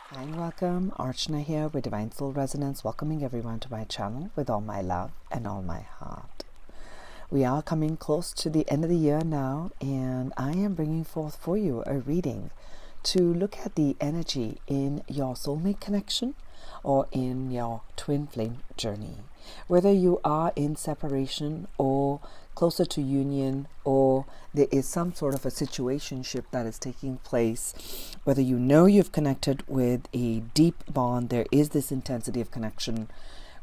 Hi and welcome, Archana here with Divine Soul Resonance, welcoming everyone to my channel with all my love and all my heart. We are coming close to the end of the year now, and I am bringing forth for you a reading to look at the energy in your soulmate connection or in your twin flame journey. Whether you are in separation or closer to union, or there is some sort of a situationship that is taking place, whether you know you've connected with a deep bond, there is this intensity of connection,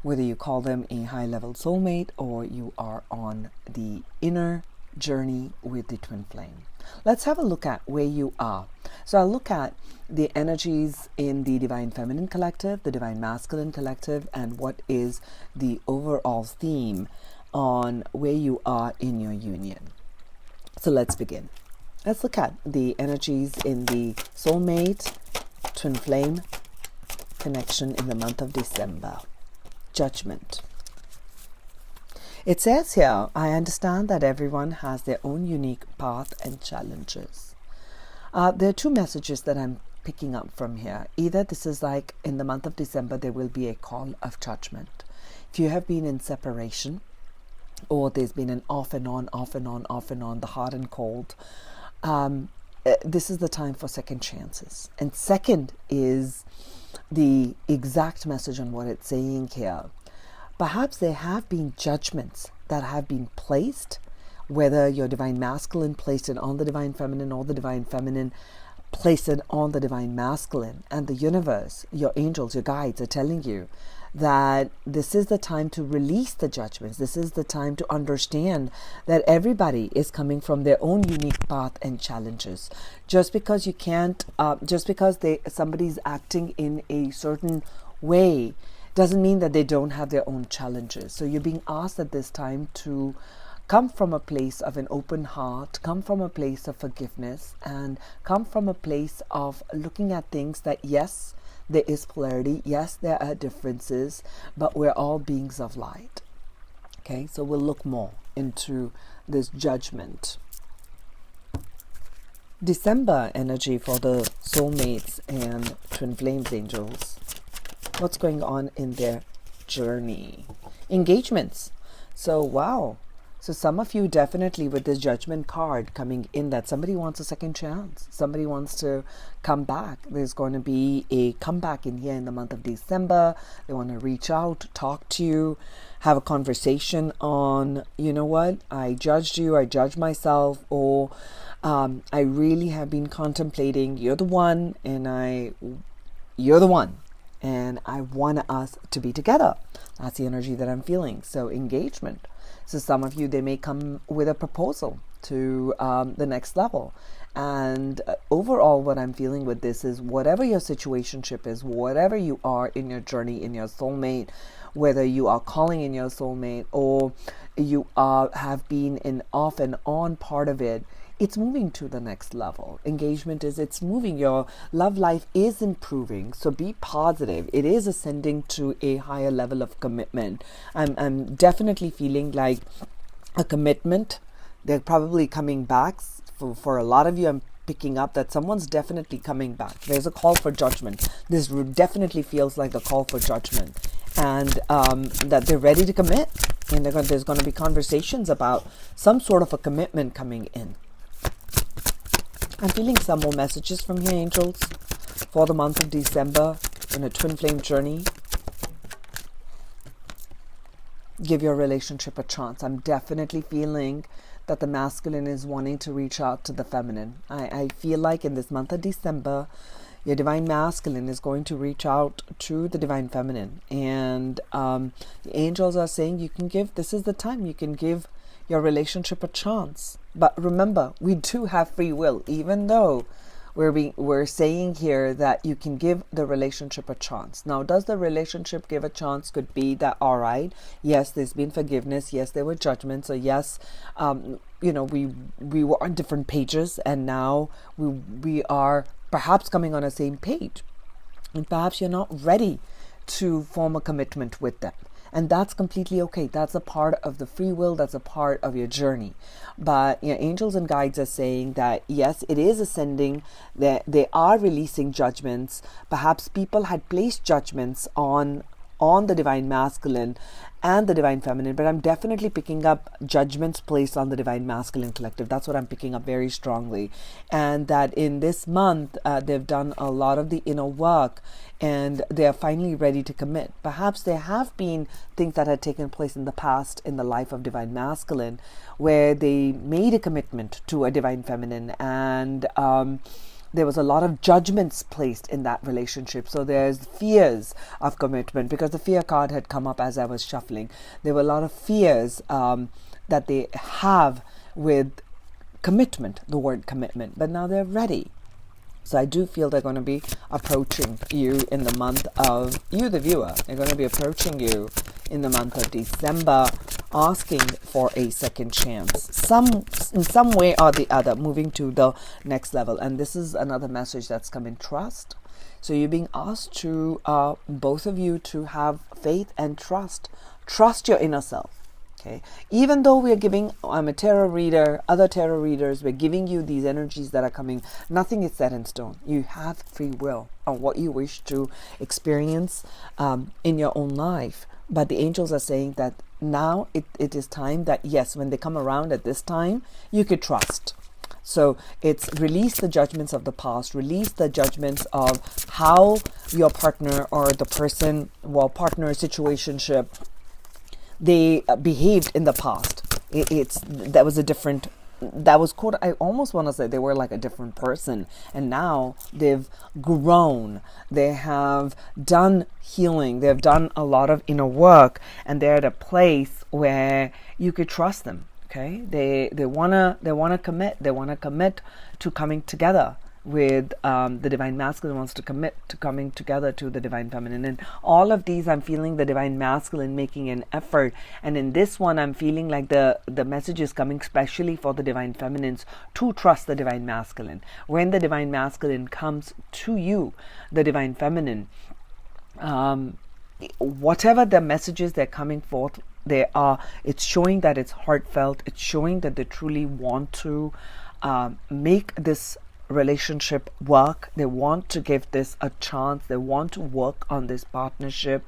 whether you call them a high-level soulmate or you are on the inner journey with the twin flame. Let's have a look at where you are. So I'll look at the energies in the Divine Feminine Collective, the Divine Masculine Collective, and what is the overall theme on where you are in your union. So let's begin. Let's look at the energies in the soulmate twin flame connection in the month of December. Judgment. It says here, I understand that everyone has their own unique path and challenges. There are two messages that I'm picking up from here. Either this is like in the month of December, there will be a call of judgment. If you have been in separation, or there's been an off and on, the hot and cold, this is the time for second chances. And second is the exact message on what it's saying here. Perhaps there have been judgments that have been placed, whether your divine masculine placed it on the divine feminine or the divine feminine placed it on the divine masculine. And the universe, your angels, your guides are telling you that this is the time to release the judgments. This is the time to understand that everybody is coming from their own unique path and challenges. Just because you can't, just because somebody's acting in a certain way doesn't mean that they don't have their own challenges. So you're being asked at this time to come from a place of an open heart, come from a place of forgiveness, and come from a place of looking at things that, yes, there is polarity, yes, there are differences, but we're all beings of light. Okay, so we'll look more into this judgment. December energy for the soulmates and twin flames angels. What's going on in their journey? Engagements. So, wow. So some of you definitely with this judgment card coming in that somebody wants a second chance. Somebody wants to come back. There's going to be a comeback in here in the month of December. They want to reach out, talk to you, have a conversation on, you know what, I judged you, I judged myself, or I really have been contemplating, you're the one, and you're the one. And I want us to be together. That's the energy that I'm feeling. So engagement. So some of you, they may come with a proposal to the next level. And overall, what I'm feeling with this is whatever your situationship is, whatever you are in your journey, in your soulmate, whether you are calling in your soulmate or you have been in off and on part of it, it's moving to the next level. Engagement is, it's moving. Your love life is improving. So be positive. It is ascending to a higher level of commitment. I'm definitely feeling like a commitment. They're probably coming back. For a lot of you, I'm picking up that someone's definitely coming back. There's a call for judgment. This definitely feels like a call for judgment. And that they're ready to commit. And there's going to be conversations about some sort of a commitment coming in. I'm feeling some more messages from here, angels, for the month of December in a twin flame journey. Give your relationship a chance. I'm definitely feeling that the masculine is wanting to reach out to the feminine. I feel like in this month of December, your divine masculine is going to reach out to the divine feminine. And the angels are saying this is the time you can give your relationship a chance. But remember, we do have free will, even though we're saying here that you can give the relationship a chance. Now, does the relationship give a chance? Could be that, all right, yes, there's been forgiveness. Yes, there were judgments. So yes, we were on different pages, and now we are perhaps coming on the same page. And perhaps you're not ready to form a commitment with them. And that's completely okay. That's a part of the free will. That's a part of your journey. But angels and guides are saying that yes, it is ascending. That they are releasing judgments. Perhaps people had placed judgments on the divine masculine and the divine feminine, but I'm definitely picking up judgments placed on the divine masculine collective. That's what I'm picking up very strongly. And that in this month, they've done a lot of the inner work and they're finally ready to commit. Perhaps there have been things that had taken place in the past in the life of divine masculine where they made a commitment to a divine feminine, and there was a lot of judgments placed in that relationship. So there's fears of commitment, because the fear card had come up as I was shuffling. There were a lot of fears that they have with commitment, the word commitment, but now they're ready. So I do feel they're going to be approaching you in the month of, you the viewer, they're going to be approaching you in the month of December, asking for a second chance, in some way or the other, moving to the next level. And this is another message that's come in trust. So you're being asked to, both of you, to have faith and trust. Trust your inner self. Okay. Even though we're giving, I'm a tarot reader, other tarot readers, we're giving you these energies that are coming, nothing is set in stone. You have free will on what you wish to experience in your own life. But the angels are saying that now it is time that, yes, when they come around at this time, you could trust. So it's release the judgments of the past, release the judgments of how your partner or the person, partner, situationship, they behaved in the past. That was called, I almost want to say they were like a different person, and now they've grown, they have done healing, they've done a lot of inner work, and they're at a place where you could trust them. Okay, they wanna commit to coming together with the divine masculine, wants to commit to coming together to the divine feminine. And all of these, I'm feeling the divine masculine making an effort. And in this one, I'm feeling like the message is coming specially for the divine feminines to trust the divine masculine. When the divine masculine comes to you, the divine feminine, whatever the messages they're coming forth, it's showing that it's heartfelt. It's showing that they truly want to make this relationship work. They want to give this a chance. They want to work on this partnership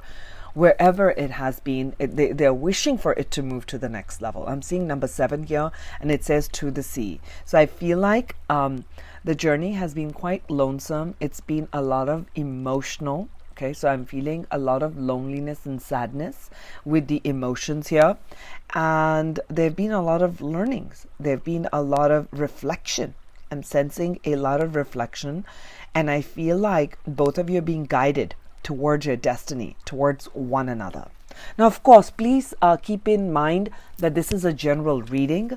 wherever it has been. They're wishing for it to move to the next level. I'm seeing number 7 here, and it says to the sea. So I feel like the journey has been quite lonesome. It's been a lot of emotional. Okay, so I'm feeling a lot of loneliness and sadness with the emotions here. And there have been a lot of learnings. There have been a lot of reflection. I'm sensing a lot of reflection, and I feel like both of you are being guided towards your destiny, towards one another. Now, of course, please keep in mind that this is a general reading.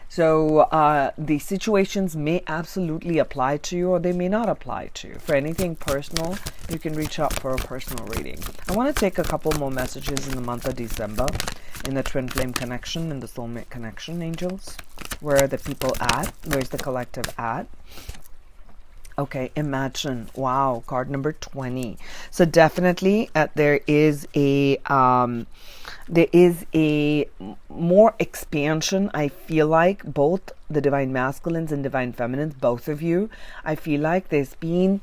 So the situations may absolutely apply to you, or they may not apply to you. For anything personal, you can reach out for a personal reading. I want to take a couple more messages in the month of December in the twin flame connection and the soulmate connection, angels. Where are the people at? Where's the collective at? Okay, imagine. Wow, card number 20. So definitely there is a more expansion. I feel like both the divine masculines and divine feminines, both of you, I feel like there's a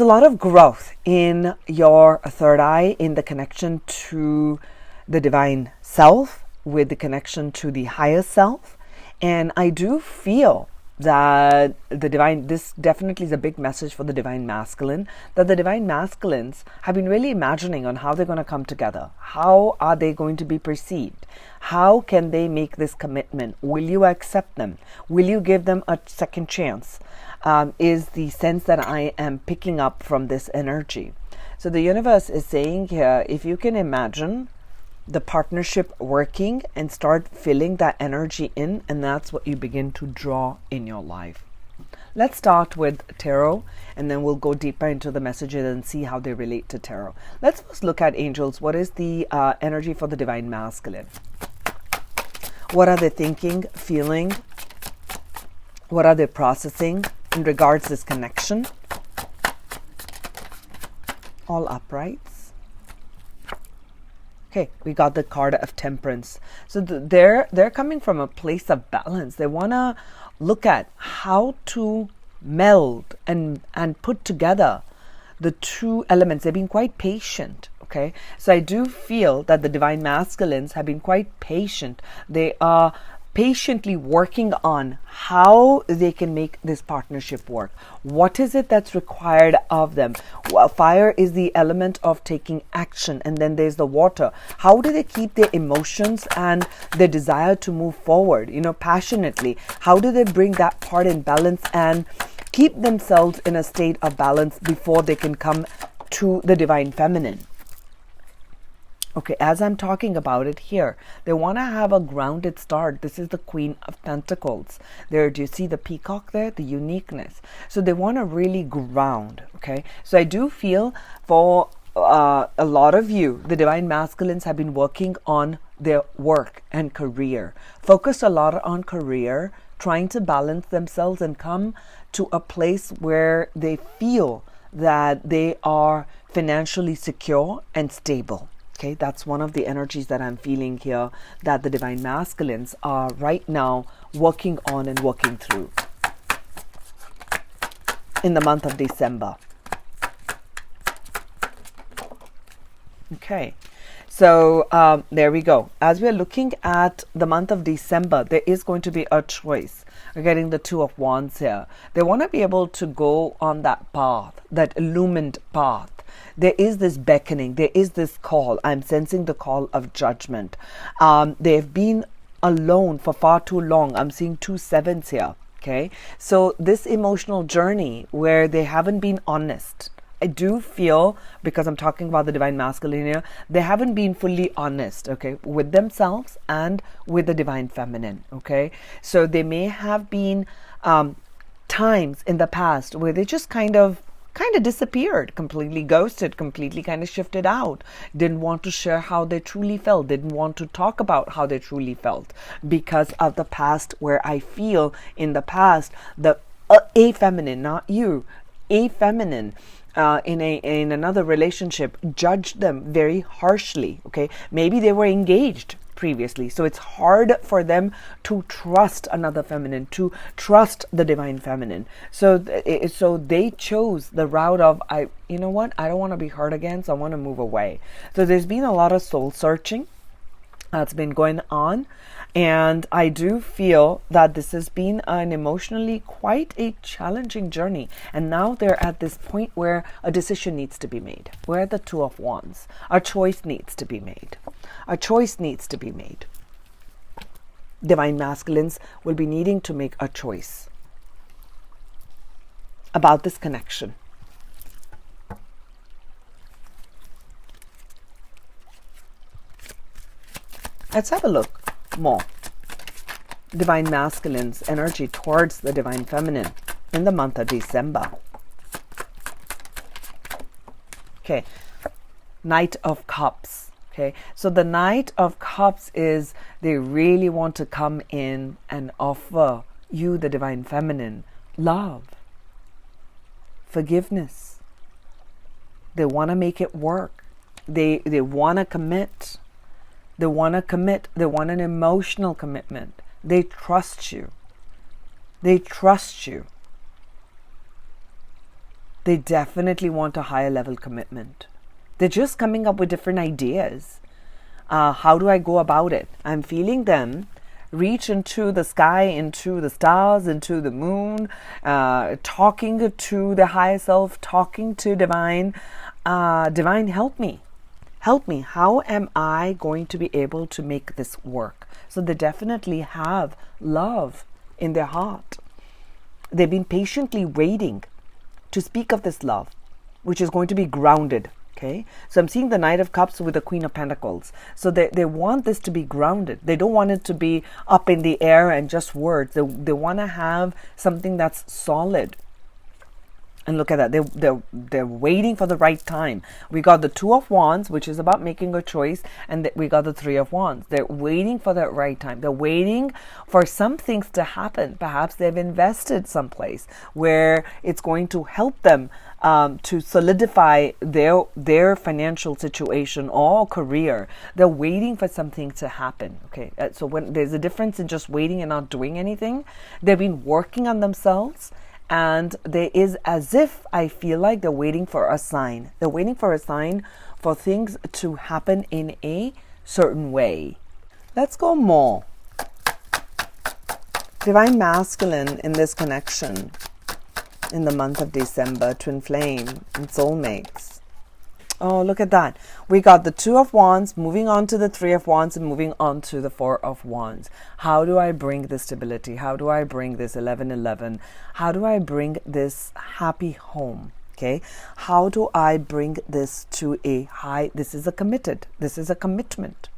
lot of growth in your third eye, in the connection to the divine self, with the connection to the higher self. And I do feel that this definitely is a big message for the divine masculine, that the divine masculines have been really imagining on how they're going to come together. How are they going to be perceived? How can they make this commitment? Will you accept them? Will you give them a second chance? Is the sense that I am picking up from this energy. So the universe is saying here, if you can imagine the partnership working and start filling that energy in, and that's what you begin to draw in your life. Let's start with tarot, and then we'll go deeper into the messages and see how they relate to tarot. Let's first look at angels. What is the energy for the divine masculine? What are they thinking, feeling? What are they processing in regards to this connection? All uprights. Okay, we got the card of Temperance. So they're coming from a place of balance. They want to look at how to meld and put together the two elements. They've been quite patient. Okay, so I do feel that the divine masculines have been quite patient. They are patiently working on how they can make this partnership work. What is it that's required of them? Well, fire is the element of taking action, and then there's the water. How do they keep their emotions and their desire to move forward, passionately? How do they bring that part in balance and keep themselves in a state of balance before they can come to the divine feminine? Okay, as I'm talking about it here, they want to have a grounded start. This is the Queen of Pentacles. There, do you see the peacock there? The uniqueness. So they want to really ground, okay? So I do feel for a lot of you, the divine masculines have been working on their work and career. Focused a lot on career, trying to balance themselves and come to a place where they feel that they are financially secure and stable. Okay, that's one of the energies that I'm feeling here, that the divine masculines are right now working on and working through in the month of December. Okay, so there we go. As we're looking at the month of December, there is going to be a choice. We're getting the Two of Wands here. They want to be able to go on that path, that illumined path. There is this beckoning. There is this call. I'm sensing the call of judgment. They've been alone for far too long. I'm seeing 2 sevens here. Okay. So this emotional journey where they haven't been honest. I do feel, because I'm talking about the divine masculine here, they haven't been fully honest, okay, with themselves and with the divine feminine, okay? So they may have been times in the past where they just kind of disappeared, completely ghosted, completely kind of shifted out, didn't want to share how they truly felt, didn't want to talk about how they truly felt because of the past, where I feel in the past the a feminine, not you, a feminine in another relationship judged them very harshly. Okay, maybe they were engaged previously, so it's hard for them to trust another feminine, to trust the divine feminine. So they chose the route of, you know what, I don't want to be hurt again, so I want to move away. So there's been a lot of soul searching that's been going on, and I do feel that this has been an emotionally quite a challenging journey, and now they're at this point where a decision needs to be made. We're at the Two of Wands. A choice needs to be made. A choice needs to be made. Divine masculines will be needing to make a choice about this connection. Let's have a look more. Divine masculine's energy towards the divine feminine in the month of December. Okay, Knight of Cups. Okay, so the Knight of Cups is they really want to come in and offer you, the divine feminine, love, forgiveness. They want to make it work. They want to commit. They want to commit. They want an emotional commitment. They trust you. They trust you. They definitely want a higher level commitment. They're just coming up with different ideas. How do I go about it? I'm feeling them reach into the sky, into the stars, into the moon, talking to the higher self, talking to divine. Divine, help me. Help me. How am I going to be able to make this work? So they definitely have love in their heart. They've been patiently waiting to speak of this love, which is going to be grounded. Okay, so I'm seeing the Knight of Cups with the Queen of Pentacles. So they want this to be grounded. They don't want it to be up in the air and just words. They want to have something that's solid. And look at that. They're waiting for the right time. We got the Two of Wands, which is about making a choice, and we got the Three of Wands. They're waiting for that right time. They're waiting for some things to happen. Perhaps they've invested someplace where it's going to help them to solidify their financial situation or career. They're waiting for something to happen. Okay, so when there's a difference in just waiting and not doing anything, they've been working on themselves. And there is, as if I feel like they're waiting for a sign. They're waiting for a sign for things to happen in a certain way. Let's go more. Divine Masculine in this connection in the month of December, Twin Flame and Soulmates. Oh, look at that. We got the Two of Wands, moving on to the Three of Wands, and moving on to the Four of Wands. How do I bring this stability? How do I bring this 11-11? How do I bring this happy home? Okay. How do I bring this to a high? This is a commitment.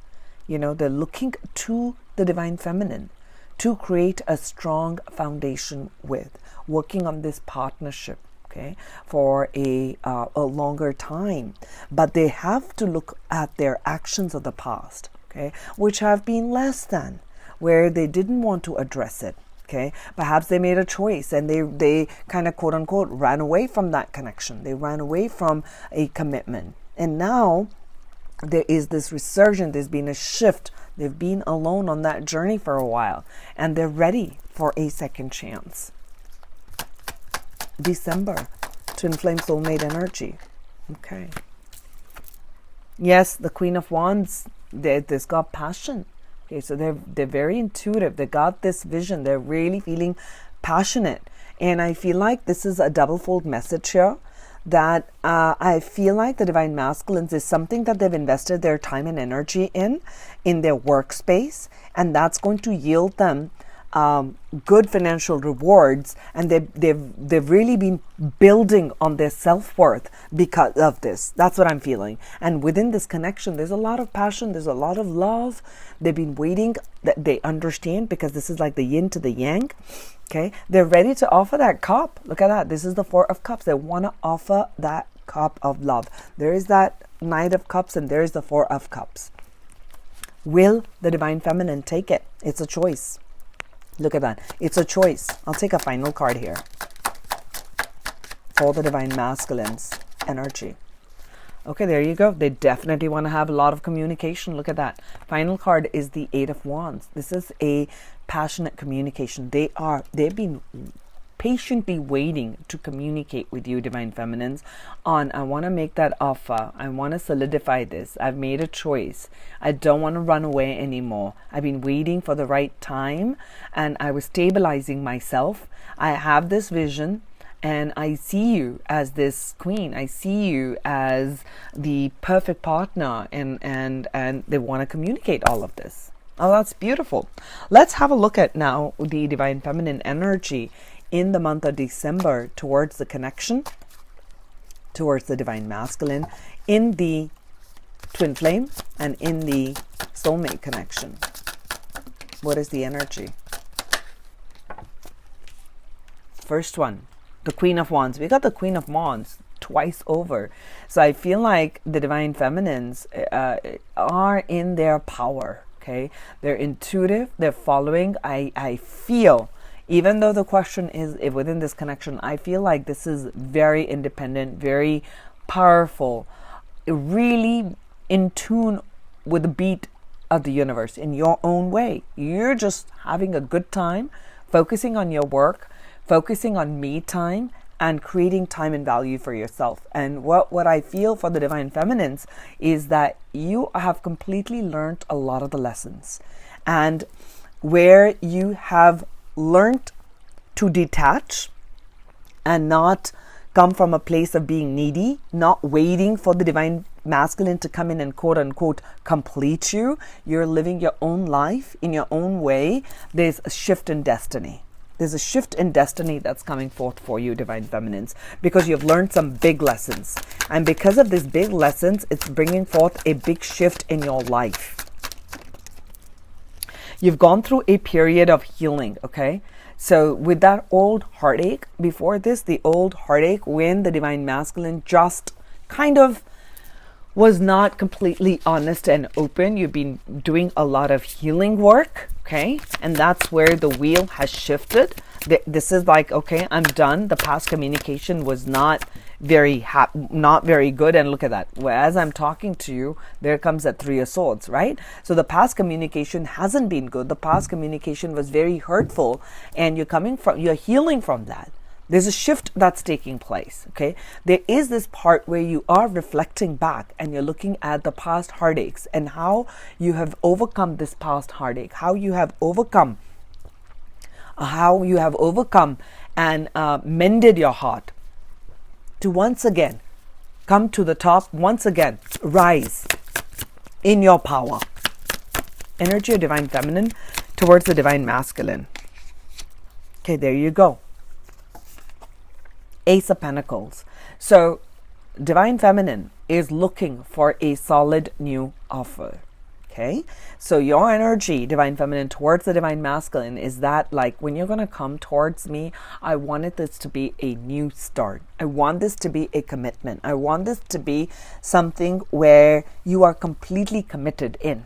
You know, they're looking to the Divine Feminine to create a strong foundation with, working on this partnership. Okay, for a longer time, but they have to look at their actions of the past, okay, which have been less than, where they didn't want to address it. Okay, perhaps they made a choice and they kind of quote unquote ran away from that connection. They ran away from a commitment, and now there is this resurgence. There's been a shift. They've been alone on that journey for a while, and they're ready for a second chance. December, Twin Flame Soulmate energy. Okay. Yes, the Queen of Wands, they've got passion. Okay, so they're very intuitive. They got this vision. They're really feeling passionate. And I feel like this is a double-fold message here, that I feel like the Divine Masculines is something that they've invested their time and energy in their workspace, and that's going to yield them good financial rewards, and they've really been building on their self-worth because of this. That's what I'm feeling. And within this connection, there's a lot of passion, there's a lot of love. They've been waiting, that they understand, because this is like the yin to the yang. Okay, they're ready to offer that cup. Look at that. This is the Four of Cups. They want to offer that cup of love. There is that Knight of Cups, and there is the Four of Cups. Will the Divine Feminine take it? It's a choice. Look at that. It's a choice. I'll take a final card here for the Divine Masculine's energy. Okay, there you go. They definitely want to have a lot of communication. Look at that. Final card is the Eight of Wands. This is a passionate communication. They've been patiently waiting to communicate with you, Divine Feminines, on I want to make that offer. I want to solidify this. I've made a choice. I don't want to run away anymore. I've been waiting for the right time, and I was stabilizing myself. I have this vision, and I see you as this queen. I see you as the perfect partner, and they want to communicate all of this. Oh, that's beautiful. Let's have a look at now the Divine Feminine energy in the month of December towards the connection, towards the Divine Masculine, in the Twin Flame and in the Soulmate connection. What is the energy? First one, the Queen of Wands. We got the Queen of Wands twice over. So I feel like the Divine Feminines are in their power. Okay, they're intuitive, they're following. I feel, even though the question is if within this connection, I feel like this is very independent, very powerful, really in tune with the beat of the universe in your own way. You're just having a good time, focusing on your work, focusing on me time, and creating time and value for yourself. And what I feel for the Divine Feminines is that you have completely learned a lot of the lessons. And where you have learned to detach and not come from a place of being needy, not waiting for the Divine Masculine to come in and quote unquote complete you, you're living your own life in your own way. There's a shift in destiny. There's a shift in destiny that's coming forth for you, Divine Feminines, because you've learned some big lessons. And because of these big lessons, it's bringing forth a big shift in your life. You've gone through a period of healing, okay? So with that old heartache before this, the old heartache when the divine masculine just kind of was not completely honest and open. You've been doing a lot of healing work, okay? And that's where the wheel has shifted. This is like, okay, I'm done. The past communication was not very good. And look at that. As I'm talking to you, there comes that Three of Swords, right? So the past communication hasn't been good. The past communication was very hurtful, and you're healing from that. There's a shift that's taking place, okay? There is this part where you are reflecting back and you're looking at the past heartaches and how you have overcome this past heartache, how you have overcome and mended your heart to once again come to the top, once again rise in your power. Energy of divine feminine towards the divine masculine. Okay, there you go. Ace of Pentacles. So divine feminine is looking for a solid new offer. Okay, so your energy, divine feminine, towards the divine masculine is that, like, when you're going to come towards me, I wanted this to be a new start. I want this to be a commitment. I want this to be something where you are completely committed in.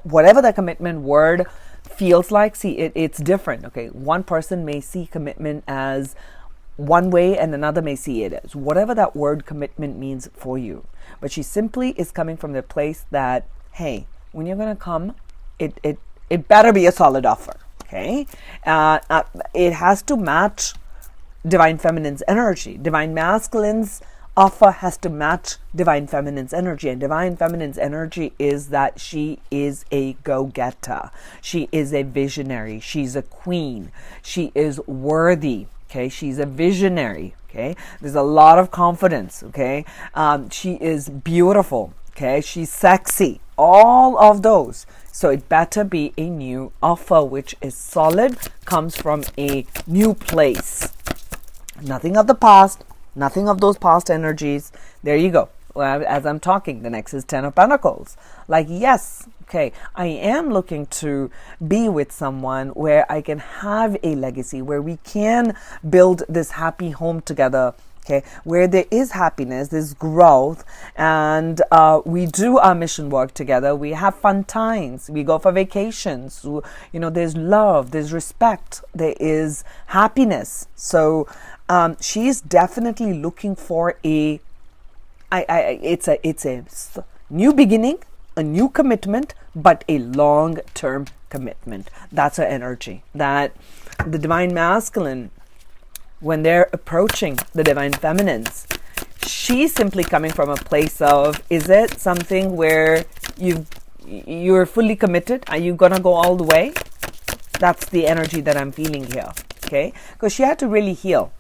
Whatever the commitment word feels like, see, it's different. Okay, one person may see commitment as one way and another may see it as whatever that word commitment means for you. But she simply is coming from the place that, hey, when you're going to come, it better be a solid offer. Okay, it has to match divine feminine's energy. Divine masculine's offer has to match divine feminine's energy, and divine feminine's energy is that she is a go-getter. She is a visionary. She's a queen. She is worthy. Okay, she's a visionary. Okay, there's a lot of confidence. Okay, she is beautiful. Okay, she's sexy. All of those. So it better be a new offer, which is solid, comes from a new place. Nothing of the past, nothing of those past energies. There you go. Well, as I'm talking, the next is 10 of Pentacles. Like, yes, okay, I am looking to be with someone where I can have a legacy, where we can build this happy home together. Okay, where there is happiness, there's growth, and we do our mission work together. We have fun times. We go for vacations. You know, there's love, there's respect, there is happiness. So she's definitely looking for it's a new beginning, a new commitment, but a long-term commitment. That's her energy. That the divine masculine, when they're approaching the divine feminines, she's simply coming from a place of, is it something where you're fully committed? Are you gonna go all the way? That's the energy that I'm feeling here. Okay, because she had to really heal.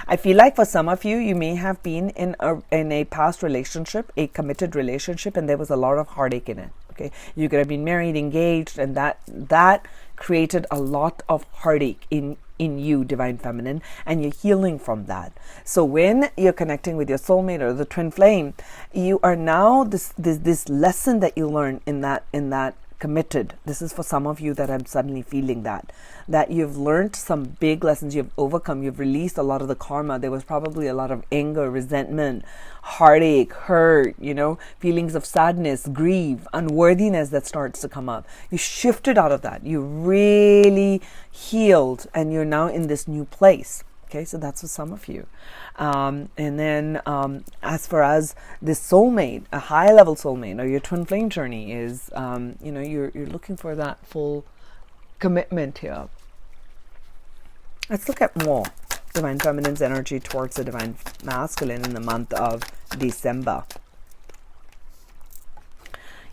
I feel like for some of you, you may have been in a past relationship, a committed relationship, and there was a lot of heartache in it. Okay, you could have been married, engaged, and that created a lot of heartache in you, divine feminine, and you're healing from that. So when you're connecting with your soulmate or the twin flame, you are now this lesson that you learn in that committed. This is for some of you that I'm suddenly feeling that you've learned some big lessons, you've overcome, you've released a lot of the karma. There was probably a lot of anger, resentment, heartache, hurt, feelings of sadness, grief, unworthiness that starts to come up. You shifted out of that. You really healed, and you're now in this new place. Okay, so that's for some of you. And then as far as this soulmate, a high-level soulmate, or your twin flame journey is, you're looking for that full commitment here. Let's look at more divine feminine's energy towards the divine masculine in the month of December.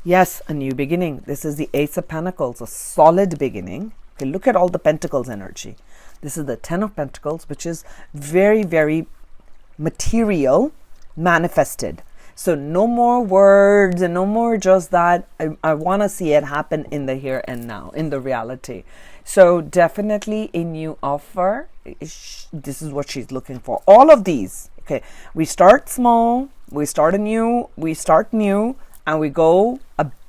Yes, a new beginning. This is the Ace of Pentacles, a solid beginning. Okay, look at all the Pentacles energy. This is the 10 of Pentacles, which is very, very material, manifested. So no more words and no more just that. I want to see it happen in the here and now, in the reality. So definitely a new offer. This is what she's looking for. All of these. Okay, we start small, we start new, and we go,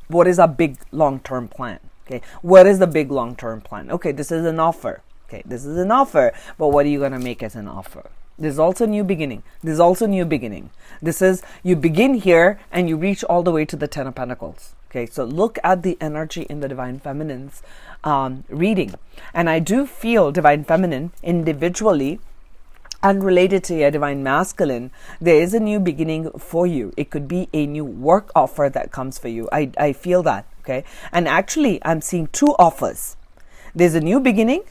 what is our big long-term plan? Okay, what is the big long-term plan? Okay, this is an offer. Okay, this is an offer, but what are you going to make as an offer? There's also new beginning. There's also new beginning. This is, you begin here and you reach all the way to the Ten of Pentacles. Okay, so look at the energy in the Divine Feminine's reading. And I do feel Divine Feminine individually, unrelated to your Divine Masculine, there is a new beginning for you. It could be a new work offer that comes for you. I feel that. Okay, and actually I'm seeing two offers. There's a new beginning.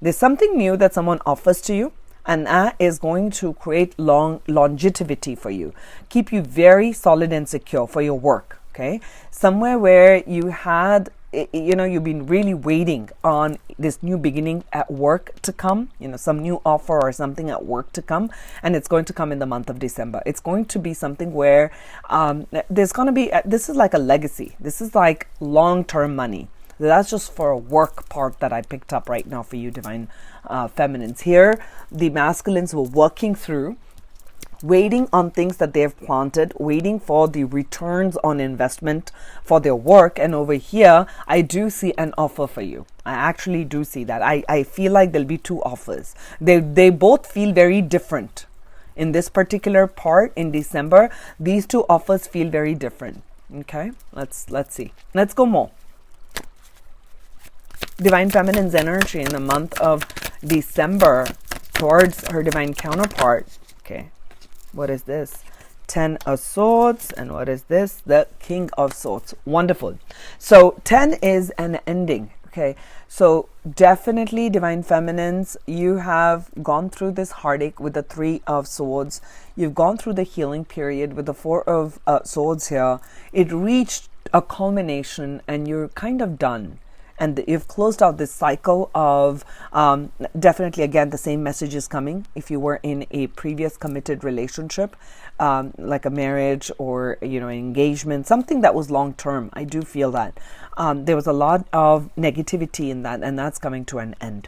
There's something new that someone offers to you, and that is going to create longevity for you, keep you very solid and secure for your work. Okay, somewhere where you had, you've been really waiting on this new beginning at work to come, some new offer or something at work to come, and it's going to come in the month of December. It's going to be something where there's going to be, this is like a legacy. This is like long-term money. That's just for a work part that I picked up right now for you, Divine Feminines. Here, the masculines were working through, waiting on things that they've planted, waiting for the returns on investment for their work. And over here, I do see an offer for you. I actually do see that. I feel like there'll be two offers. They both feel very different. In this particular part in December, these two offers feel very different. Okay, let's see. Let's go more. Divine Feminine's energy in the month of December towards her divine counterpart. Okay, what is this? 10 of Swords. And what is this? The King of Swords. Wonderful. So 10 is an ending. Okay, so definitely Divine Feminines, you have gone through this heartache with the 3 of Swords. You've gone through the healing period with the 4 of Swords here. It reached a culmination and you're kind of done. And you've closed out this cycle of, definitely, again, the same message is coming. If you were in a previous committed relationship, like a marriage or, an engagement, something that was long-term, I do feel that. There was a lot of negativity in that, and that's coming to an end.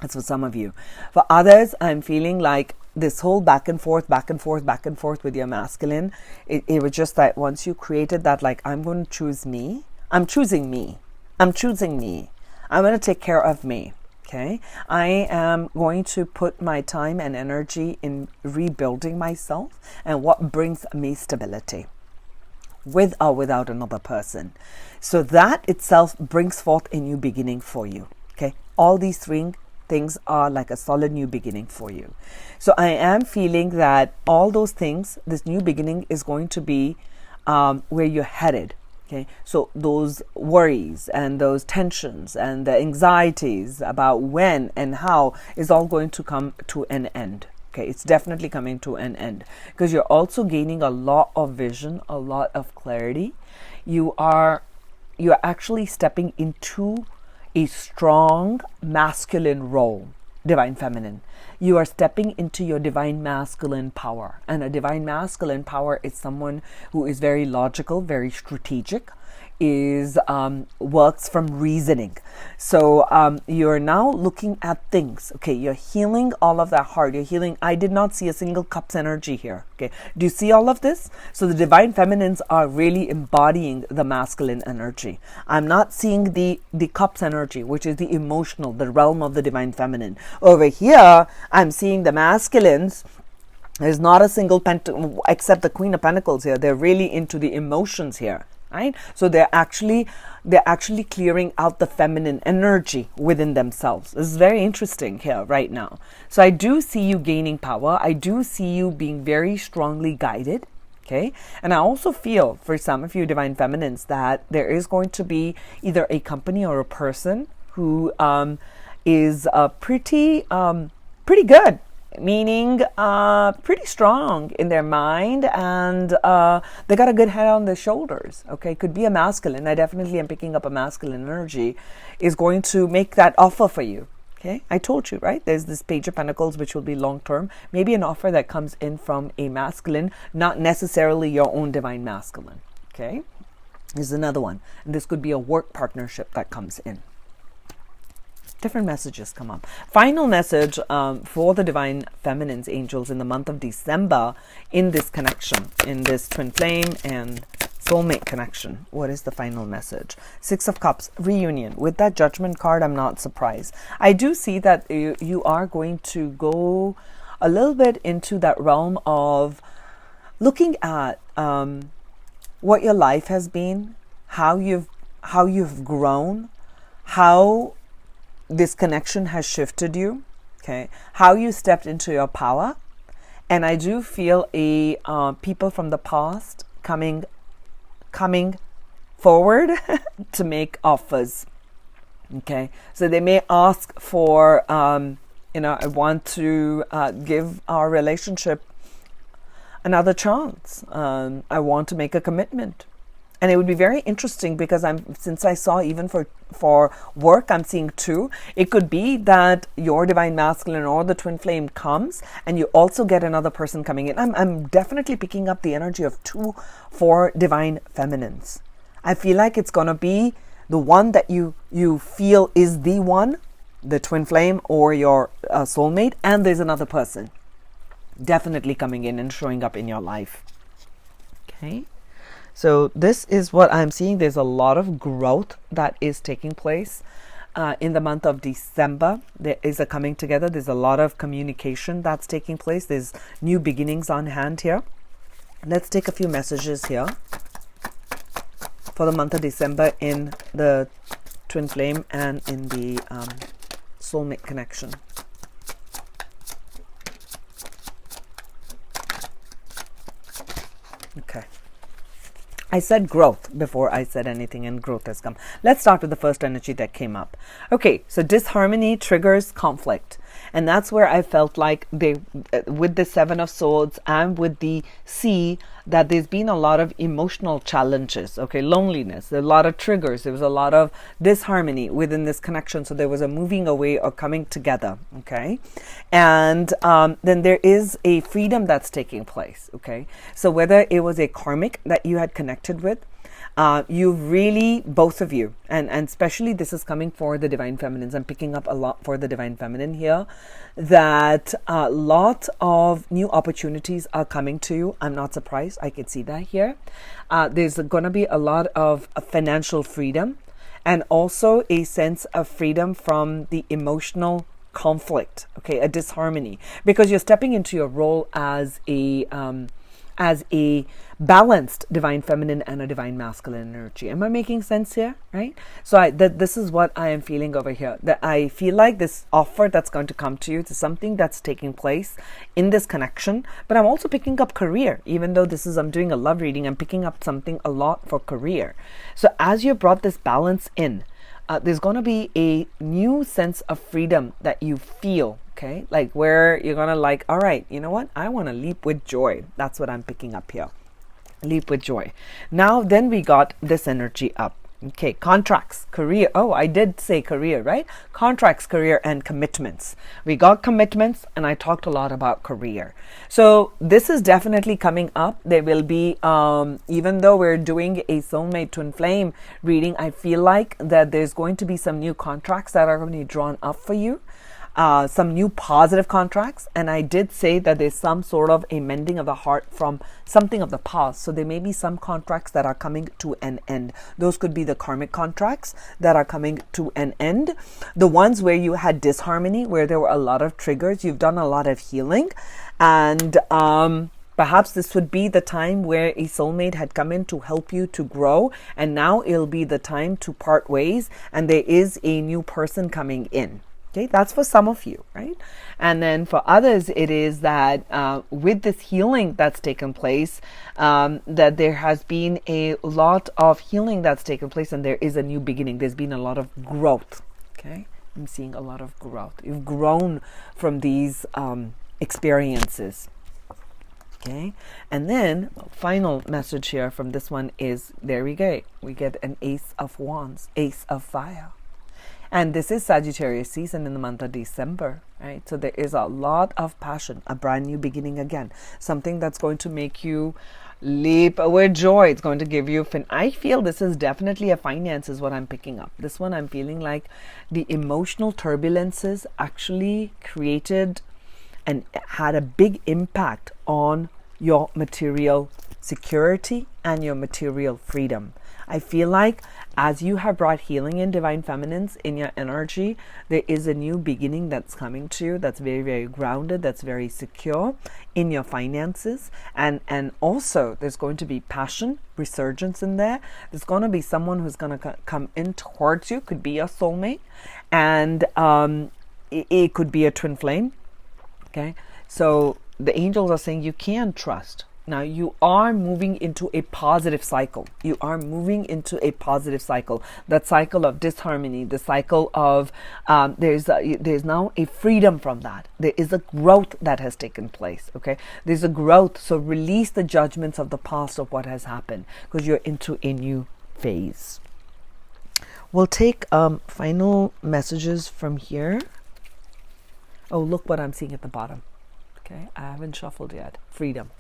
That's for some of you. For others, I'm feeling like this whole back and forth with your masculine, it was just that once you created that, like, I'm going to choose me. I'm choosing me. I'm choosing me. I'm going to take care of me. Okay. I am going to put my time and energy in rebuilding myself and what brings me stability, with or without another person. So that itself brings forth a new beginning for you. Okay. All these 3 things are like a solid new beginning for you. So I am feeling that all those things, this new beginning is going to be where you're headed. Okay, so those worries and those tensions and the anxieties about when and how is all going to come to an end. Okay, it's definitely coming to an end because you're also gaining a lot of vision, a lot of clarity. You're actually stepping into a strong masculine role, Divine Feminine. You are stepping into your divine masculine power. And a divine masculine power is someone who is very logical, very strategic, works from reasoning. So you're now looking at things. Okay, you're healing all of that heart. You're healing. I did not see a single cups energy here. Okay, do you see all of this? So the Divine Feminines are really embodying the masculine energy. I'm not seeing the cups energy, which is the emotional, the realm of the Divine Feminine. Over here, I'm seeing the masculines. There's not a single except the Queen of Pentacles here. They're really into the emotions here. Right? So they're actually clearing out the feminine energy within themselves. This is very interesting here right now. So I do see you gaining power. I do see you being very strongly guided. Okay. And I also feel for some of you Divine Feminines that there is going to be either a company or a person who is pretty good. Meaning pretty strong in their mind, and they got a good head on their shoulders. Okay, could be a masculine. I definitely am picking up a masculine energy is going to make that offer for you. Okay, I told you, right? There's this Page of Pentacles, which will be long term. Maybe an offer that comes in from a masculine, not necessarily your own divine masculine. Okay, there's another one, and this could be a work partnership that comes in. Different messages come up. Final message for the Divine Feminines, angels, in the month of December in this connection, in this twin flame and Soulmate connection. What is the final message? Six of Cups, reunion. With that Judgment card, I'm not surprised. I do see that you are going to go a little bit into that realm of looking at what your life has been, how you've grown, how this connection has shifted you, okay, how you stepped into your power. And I do feel people from the past coming forward to make offers. Okay, so they may ask for, I want to give our relationship another chance. I want to make a commitment. And it would be very interesting because since I saw even for work, I'm seeing two. It could be that your divine masculine or the twin flame comes and you also get another person coming in. I'm definitely picking up the energy of 2 for divine feminines. I feel like it's going to be the one that you feel is the one, the twin flame or your soulmate, and there's another person definitely coming in and showing up in your life. Okay. So this is what I'm seeing. There's a lot of growth that is taking place in the month of December. There is a coming together. There's a lot of communication that's taking place. There's new beginnings on hand here. Let's take a few messages here for the month of December in the twin flame and in the soulmate connection. Okay. I said growth before I said anything, and growth has come. Let's start with the first energy that came up. Okay, so disharmony triggers conflict. And that's where I felt like with the Seven of Swords and with the Sea, that there's been a lot of emotional challenges. Okay, loneliness, a lot of triggers. There was a lot of disharmony within this connection. So there was a moving away or coming together. Okay, and then there is a freedom that's taking place. Okay, so whether it was a karmic that you had connected with, you really, both of you, and especially this is coming for the divine feminines. I'm picking up a lot for the divine feminine here, that a lot of new opportunities are coming to you. I'm not surprised. I could see that here. There's going to be a lot of financial freedom and also a sense of freedom from the emotional conflict, okay, a disharmony, because you're stepping into your role as a balanced divine feminine and a divine masculine energy. Am I making sense here? Right? So this is what I am feeling over here. That I feel like this offer that's going to come to you is something that's taking place in this connection. But I'm also picking up career. Even though I'm doing a love reading, I'm picking up something a lot for career. So as you brought this balance in, there's going to be a new sense of freedom that you feel. Okay, like where you're gonna like, all right, you know what? I want to leap with joy. That's what I'm picking up here. Leap with joy. Now, then we got this energy up. Okay, contracts, career. Oh, I did say career, right? Contracts, career, and commitments. We got commitments, and I talked a lot about career. So this is definitely coming up. There will be, even though we're doing a soulmate twin flame reading, I feel like that there's going to be some new contracts that are going to be drawn up for you. Some new positive contracts, and I did say that there's some sort of a mending of the heart from something of the past. So there may be some contracts that are coming to an end. Those could be the karmic contracts that are coming to an end. The ones where you had disharmony, where there were a lot of triggers, you've done a lot of healing, and perhaps this would be the time where a soulmate had come in to help you to grow, and now it'll be the time to part ways, and there is a new person coming in. Okay, that's for some of you, right? And then for others, it is that with this healing that's taken place, that there has been a lot of healing that's taken place, and there is a new beginning. There's been a lot of growth. Okay, I'm seeing a lot of growth. You've grown from these experiences. Okay, and then final message here from this one is, there we go. We get an Ace of Wands, Ace of Fire. And this is Sagittarius season in the month of December, right? So there is a lot of passion, a brand new beginning again, something that's going to make you leap with joy. It's going to give you, I feel this is definitely a finance is what I'm picking up. This one I'm feeling like the emotional turbulences actually created and had a big impact on your material security, and your material freedom. I feel like as you have brought healing in divine feminines in your energy, there is a new beginning that's coming to you that's very, very grounded, that's very secure in your finances. And also there's going to be passion, resurgence in there. There's going to be someone who's going to come in towards you, could be your soulmate, and it could be a twin flame. Okay, so the angels are saying you can trust. Now you are moving into a positive cycle. You are moving into a positive cycle. That cycle of disharmony, the cycle of there's now a freedom from that. There is a growth that has taken place. Okay, there's a growth. So release the judgments of the past of what has happened, because you're into a new phase. We'll take final messages from here. Oh, look what I'm seeing at the bottom. Okay, I haven't shuffled yet. Freedom.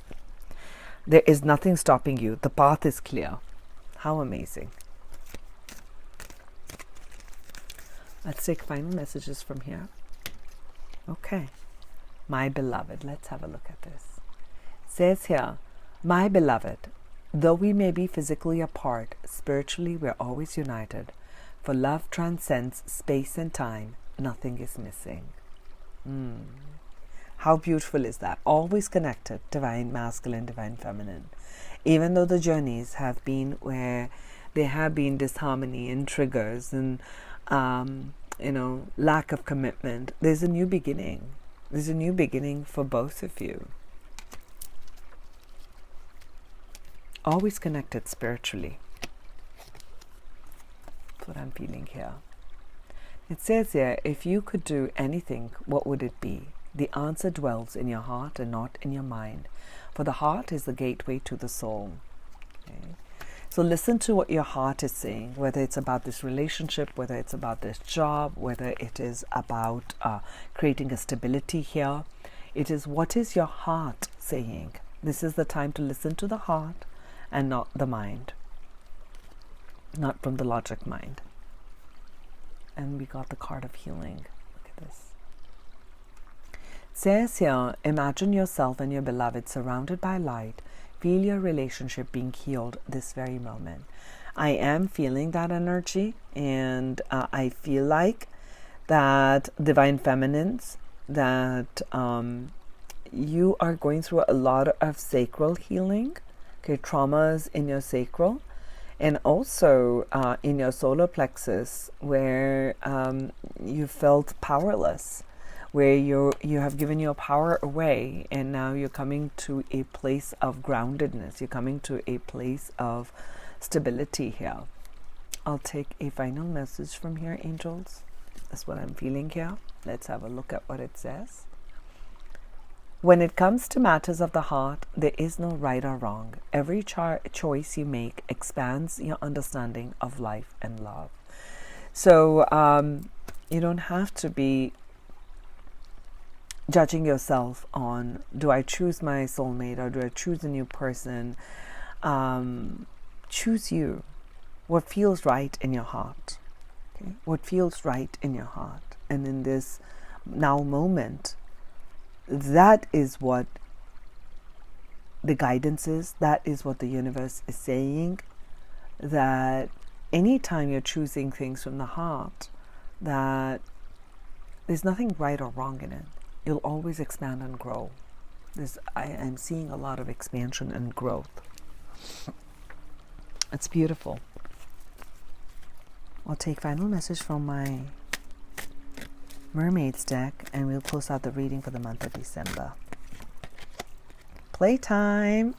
There is nothing stopping you. The path is clear. How amazing. Let's take final messages from here. Okay. My beloved. Let's have a look at this. It says here, my beloved, though we may be physically apart, spiritually we're always united. For love transcends space and time. Nothing is missing. How beautiful is that? Always connected, divine masculine, divine feminine. Even though the journeys have been where there have been disharmony and triggers and, lack of commitment, there's a new beginning. There's a new beginning for both of you. Always connected spiritually. That's what I'm feeling here. It says here, if you could do anything, what would it be? The answer dwells in your heart and not in your mind. For the heart is the gateway to the soul. Okay. So listen to what your heart is saying, whether it's about this relationship, whether it's about this job, whether it is about creating a stability here. It is, what is your heart saying? This is the time to listen to the heart and not the mind. Not from the logic mind. And we got the card of healing. Look at this. Says here, imagine yourself and your beloved surrounded by light. Feel your relationship being healed this very moment. I am feeling that energy, and I feel like that divine feminines, that you are going through a lot of sacral healing, okay, traumas in your sacral, and also in your solar plexus, where you felt powerless, where you have given your power away, and now you're coming to a place of groundedness. You're coming to a place of stability here. I'll take a final message from here, angels. That's what I'm feeling here. Let's have a look at what it says. When it comes to matters of the heart, there is no right or wrong. Every choice you make expands your understanding of life and love. So you don't have to be judging yourself on, do I choose my soulmate or do I choose a new person? Choose you. What feels right in your heart. Okay? What feels right in your heart. And in this now moment, that is what the guidance is. That is what the universe is saying. That anytime you're choosing things from the heart, that there's nothing right or wrong in it. You'll always expand and grow. I'm seeing a lot of expansion and growth. It's beautiful. I'll take final message from my Mermaids deck, and we'll close out the reading for the month of December. Playtime.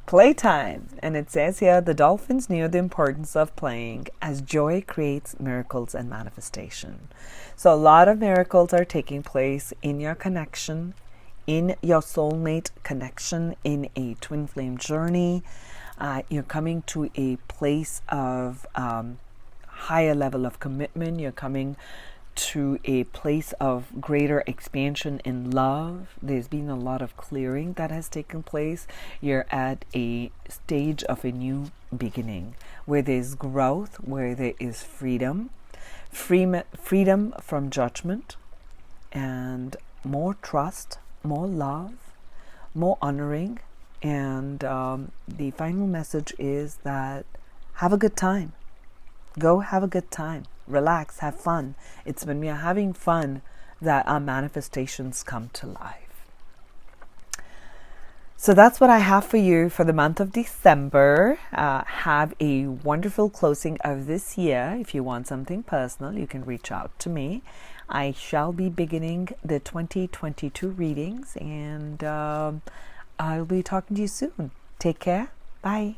Playtime. And it says here, the dolphins knew the importance of playing, as joy creates miracles and manifestation. So a lot of miracles are taking place in your connection, in your soulmate connection, in a twin flame journey. You're coming to a place of higher level of commitment. You're coming to a place of greater expansion in love. There's been a lot of clearing that has taken place. You're at a stage of a new beginning where there's growth, where there is freedom from judgment, and more trust, more love, more honoring And the final message is that have a good time. Go have a good time. Relax, have fun. It's when we are having fun that our manifestations come to life. So that's what I have for you for the month of December. Have a wonderful closing of this year. If you want something personal, you can reach out to me. I shall be beginning the 2022 readings, and I'll be talking to you soon. Take care. Bye.